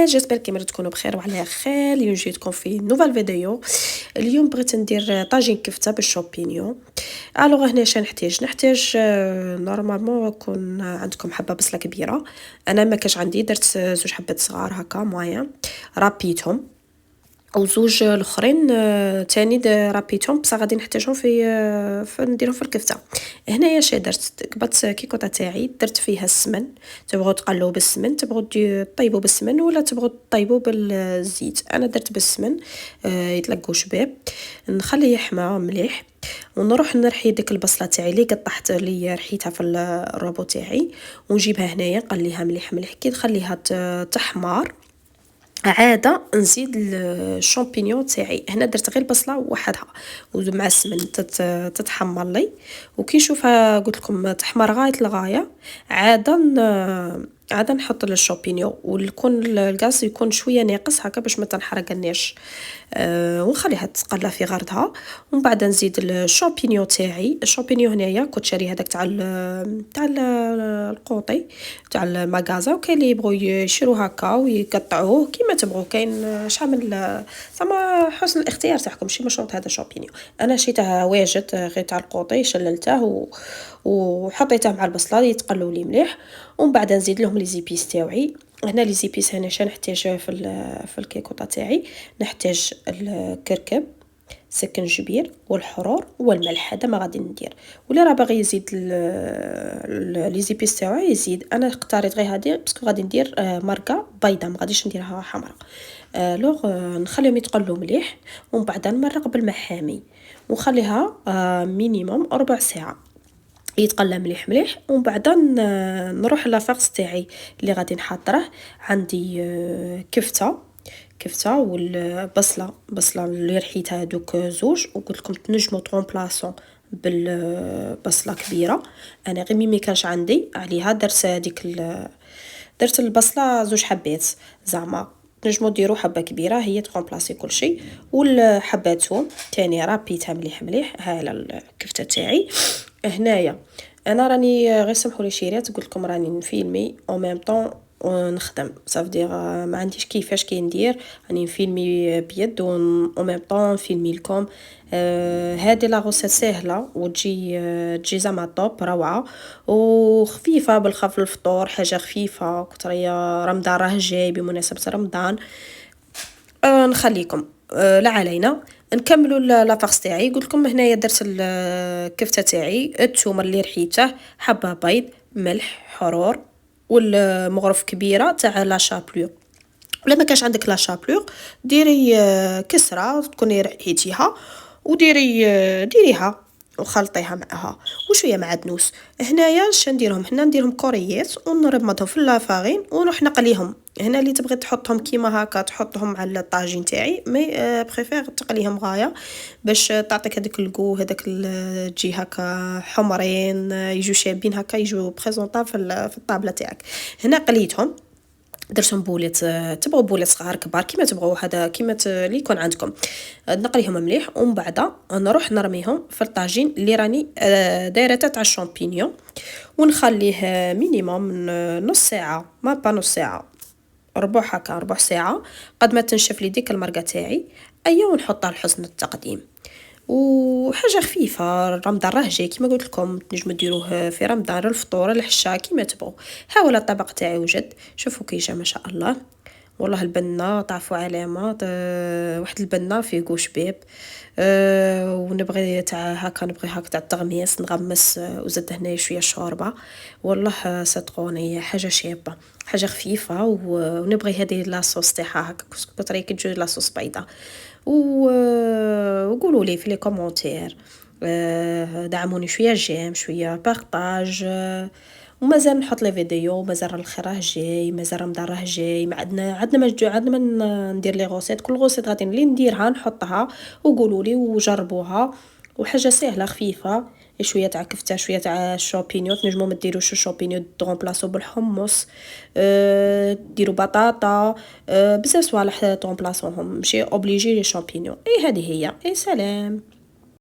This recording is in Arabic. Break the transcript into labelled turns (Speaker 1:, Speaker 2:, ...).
Speaker 1: الناس، جيسبر كيما تكونوا بخير وعلى خير. اليوم جيتكم في نوفال فيديو. اليوم بغيت ندير طاجين كفته بالشامبينيون. الوغ هنا اش نحتاج نورمالمون يكون عندكم حبه بصله كبيره. انا ما كاش عندي، درت زوج حبات صغار هكا موين رابيتهم، وزوج الاخرين تاني رابيتهم بصح غادي نحتاجهم في نديرهم في الكفته. هنايا شي درت قبضت كيكوطه تاعي، درت فيها السمن. تبغوا تقلوا بالسمن، تبغوا طيبوا بالسمن ولا تبغوا طيبوا بالزيت. انا درت بالسمن يتلقوا شباب. نخليه يحمى مليح ونروح نرحي ديك البصله تاعي اللي قطعت اللي رحيتها في الروبو تاعي، ونجيبها هنايا نقليها مليح كي نخليها تحمار. عاده نزيد الشامبينيون تاعي. هنا درت غير البصله وحدها ومع السمن تتحمر لي، وكي نشوفها قلت لكم تحمر غايه الغايه عاده نحط الشامبينيون ويكون الغاز يكون شويه ناقص هكا باش ما تنحرقناش. ونخليها تقلى في غردها، ومن بعد نزيد الشامبينيون تاعي. الشامبينيون هنايا كنت شاري هذاك تاع القوطي تاع المغازا، وكاين اللي يبغوا يشرو هكا ويقطعوه كيما تبغوا. كاين شحال زعما حسن الاختيار تاعكم، ماشي مشروط هذا شامبينيون. انا شريته واجد غير تاع القوطي، شللته وحطيته مع البصله يتقلوا لي مليح، ومن بعد نزيد لهم لي زيبيس تاعي. هنا لي زيبيس هنا شنو نحتاج في الكيكوطه تاعي؟ نحتاج الكركب، سكنجبير والحرور والملح. هذا ما غادي ندير. ولا راه باغي يزيد لي زيبيس تاعو يزيد. انا اختاريت غير هذه باسكو غادي ندير ماركه بيضاء، ما غاديش نديرها حمراء. لوغ نخليهم يتقلوا مليح، ومن بعد نمرق بالماء حامي ونخليها مينيموم ربع ساعه يتقلى مليح. ومن بعد نروح لافاغس تاعي اللي غادي نحضره. عندي كفته بصله اللي رحيتها هذوك زوج، وقلت لكم تنجموا ترومبلاسون بالبصله كبيره. انا غير مي كانش عندي عليها درت البصله زوج حبات زعما. نجمو ديروا حبه كبيره هي ترومبلاسي كل شيء. والحبات ثوم تاني رابيتها مليح. هاله الكفته تاعي. هنايا انا راني غير سمحوا لي شيرات، قلت لكم راني نفيلمي او ميم طون ونخدم صافي دير. ما عنديش كيفاش ندير، راني نفيلمي بيد او ميم طون نفيلمي لكم. هذه لا غوسيت سهله وتجي زعما طوب روعه وخفيفه بالخف الفطور، حاجه خفيفه كتريا رمضان راه جاي بمناسبه رمضان. نخليكم لا علينا نكملوا لافاغس تاعي. قلت لكم هنايا درت الكفته تاعي، الثوم اللي رحيته، حبه بيض، ملح، حرور، والمغرف كبيره تاع لا شابلور. ولا ما كانش عندك لا شابلور ديري كسره تكوني رحيتيها ديريها وخلطيها معها وشويه معدنوس. هنايا اش نديرهم؟ هنا نديرهم كوريات ونرمضهم في لافارين ونروح نقليهم. هنا اللي تبغي تحطهم كيما هكا تحطهم على الطاجين تاعي، مي بريفير تقليهم غايه باش تعطيك هذاك الكو، هذاك تجي هكا حمرين يجوا شابين هكا، يجوا بريزونطا في الطابله تاعك. هنا قليتهم درتهم بوليت، تبغوا بوليت صغار كبار كيما تبغوا، هذا كيما اللي يكون عندكم. نقليهم مليح ومن بعد نروح نرميهم في الطاجين اللي راني دايره تاع الشامبينيون، ونخليه مينيموم نص ساعه، ما با نص ساعه، ربع ساعه قد ما تنشف لي ديك المرقه تاعي. ايوا ونحطها لحسن التقديم وحاجه خفيفه. رمضان راه جاي كيما قلت لكم، تنجموا ديروه في رمضان الفطور العشاء كيما تبغوا. ها هو الطبق تاعي وجد، شوفوا كي جا ما شاء الله. والله البنه طافوا علامه واحد البنه فيه كوش بيب. ونبغي تاع هكا، نبغي هكا تاع التغميس نغمس وزدت هنا شويه شوربه. والله صدقوني حاجه شابه، حاجه خفيفه. ونبغي هذه لاصوص تاعها هكا بطريقه تجي لاصوص بيضاء. وقولوا لي في لي كومونتير، دعموني شويه جيم شويه بارطاج. ومازال نحط لي فيديو، مازال الخير راه جاي، مازال رمضان راه جاي. ما عندنا ما ندير لي غوسيت، كل غوسيت غادي اللي نديرها نحطها وقولوا لي وجربوها. وحاجه سهله خفيفه، شويه تاع كفته شويه تاع الشامبينيون. نجمو ما ديروش الشامبينيون ترومبلاسو بالحمص، ديروا بطاطا، بزاف صوالح ترومبلاسوهم، ماشي اوبليجي لي شامبينيون. اي هذه هي. اي سلام.